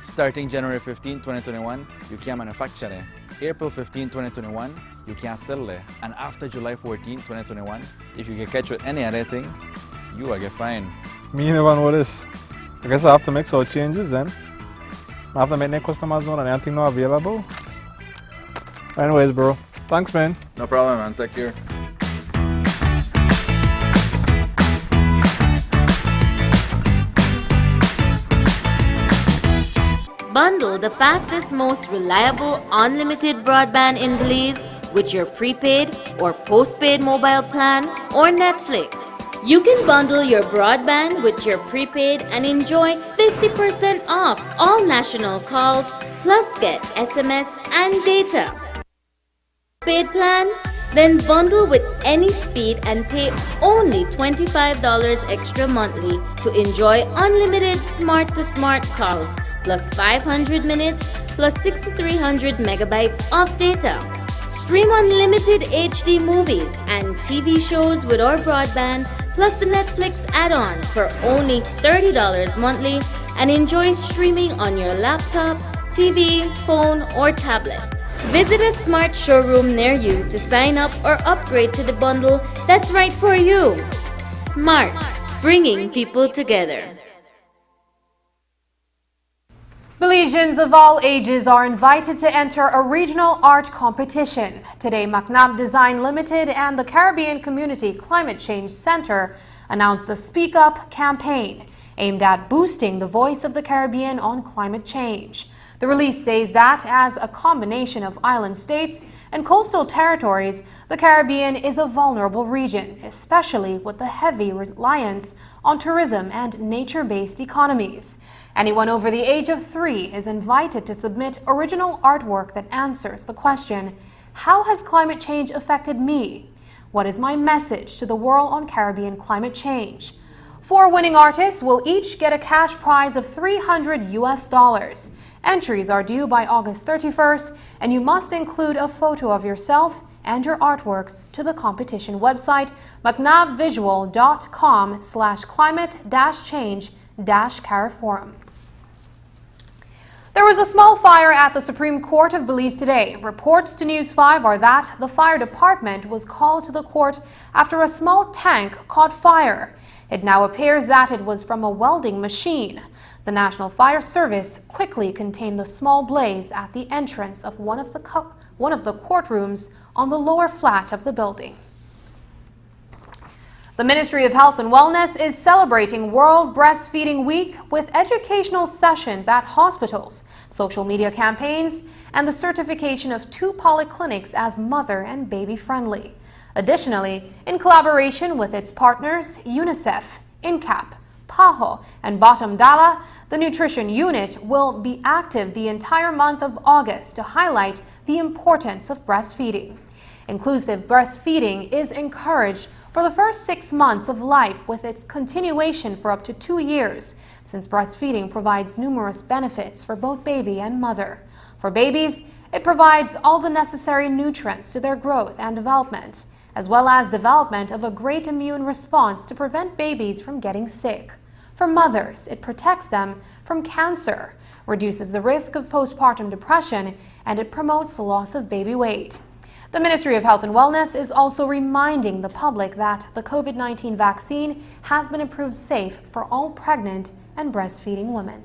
Starting January 15, 2021, you can't manufacture them. April 15, 2021, you can't sell them. And after July 14, 2021, if you get catch with any other thing, you will get fined. Me never know this. I guess I have to make some changes then. I have to make the customers know that anything not available. Anyways, bro. Thanks, man. No problem, man. Take care. Bundle the fastest, most reliable, unlimited broadband in Belize with your prepaid or postpaid mobile plan or Netflix. You can bundle your broadband with your prepaid and enjoy 50% off all national calls, plus get SMS and data. Paid plans? Then bundle with any speed and pay only $25 extra monthly to enjoy unlimited smart-to-smart calls, plus 500 minutes, plus 6,300 megabytes of data. Stream unlimited HD movies and TV shows with our broadband, plus the Netflix add-on for only $30 monthly, and enjoy streaming on your laptop, TV, phone, or tablet. Visit a smart showroom near you to sign up or upgrade to the bundle that's right for you. Smart, bringing people together. Belizeans of all ages are invited to enter a regional art competition. Today, MacNab Design Limited and the Caribbean Community Climate Change Center announced the Speak Up campaign, aimed at boosting the voice of the Caribbean on climate change. The release says that as a combination of island states and coastal territories, the Caribbean is a vulnerable region, especially with the heavy reliance on tourism and nature-based economies. Anyone over the age of 3 is invited to submit original artwork that answers the question, how has climate change affected me? What is my message to the world on Caribbean climate change? 4 winning artists will each get a cash prize of $300. Entries are due by August 31st, and you must include a photo of yourself and your artwork to the competition website, macnabvisual.com/climate-change-cariforum. There was a small fire at the Supreme Court of Belize today. Reports to News 5 are that the fire department was called to the court after a small tank caught fire. It now appears that it was from a welding machine. The National Fire Service quickly contained the small blaze at the entrance of one of the courtrooms on the lower flat of the building. The Ministry of Health and Wellness is celebrating World Breastfeeding Week with educational sessions at hospitals, social media campaigns, and the certification of 2 polyclinics as mother and baby friendly. Additionally, in collaboration with its partners, UNICEF, INCAP, PAHO, and Bottom Dala, the Nutrition Unit will be active the entire month of August to highlight the importance of breastfeeding. Inclusive breastfeeding is encouraged for the first 6 months of life, with its continuation for up to 2 years, since breastfeeding provides numerous benefits for both baby and mother. For babies, it provides all the necessary nutrients to their growth and development, as well as development of a great immune response to prevent babies from getting sick. For mothers, it protects them from cancer, reduces the risk of postpartum depression, and it promotes loss of baby weight. The Ministry of Health and Wellness is also reminding the public that the COVID-19 vaccine has been approved safe for all pregnant and breastfeeding women.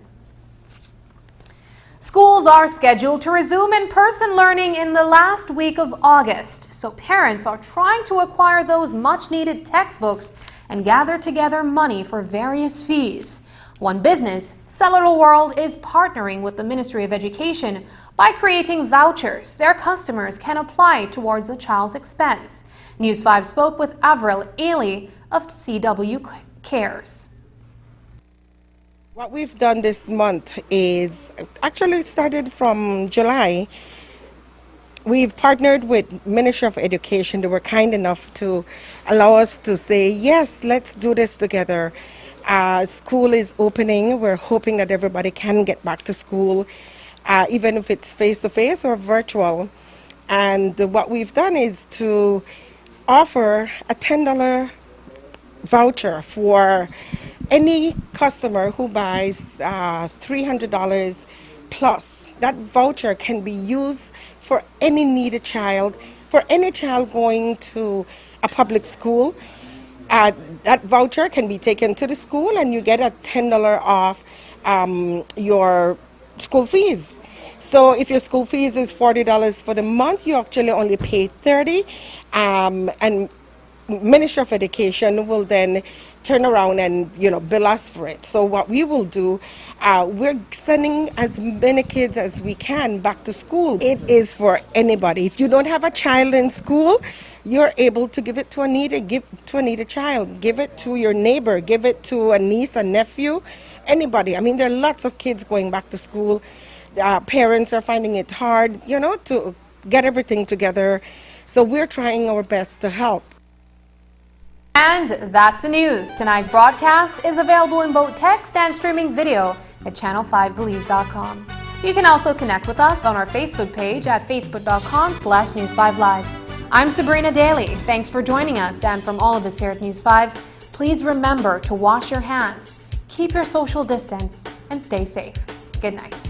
Schools are scheduled to resume in-person learning in the last week of August, so parents are trying to acquire those much-needed textbooks and gather together money for various fees. One business, Cellular World, is partnering with the Ministry of Education by creating vouchers their customers can apply towards a child's expense. News 5 spoke with Avril Ailey of CW Cares. What we've done this month is, actually it started from July. We've partnered with Ministry of Education. They were kind enough to allow us to say, yes, let's do this together. School is opening. We're hoping that everybody can get back to school, even if it's face-to-face or virtual. And what we've done is to offer a $10 voucher for any customer who buys $300 plus. That voucher can be used for any needed child, for any child going to a public school. That voucher can be taken to the school and you get a $10 off your school fees. So if your school fees is $40 for the month, you actually only pay $30, and Ministry of Education will then turn around and bill us for it. So what we will do, we're sending as many kids as we can back to school. It is for anybody. If you don't have a child in school, you're able to give it to a needed child. Give it to your neighbor. Give it to a niece, a nephew, anybody. I mean, there are lots of kids going back to school. Parents are finding it hard, to get everything together. So we're trying our best to help. And that's the news. Tonight's broadcast is available in both text and streaming video at channel5belize.com. You can also connect with us on our Facebook page at facebook.com/News5Live. I'm Sabrina Daly. Thanks for joining us, and from all of us here at News 5, please remember to wash your hands, keep your social distance, and stay safe. Good night.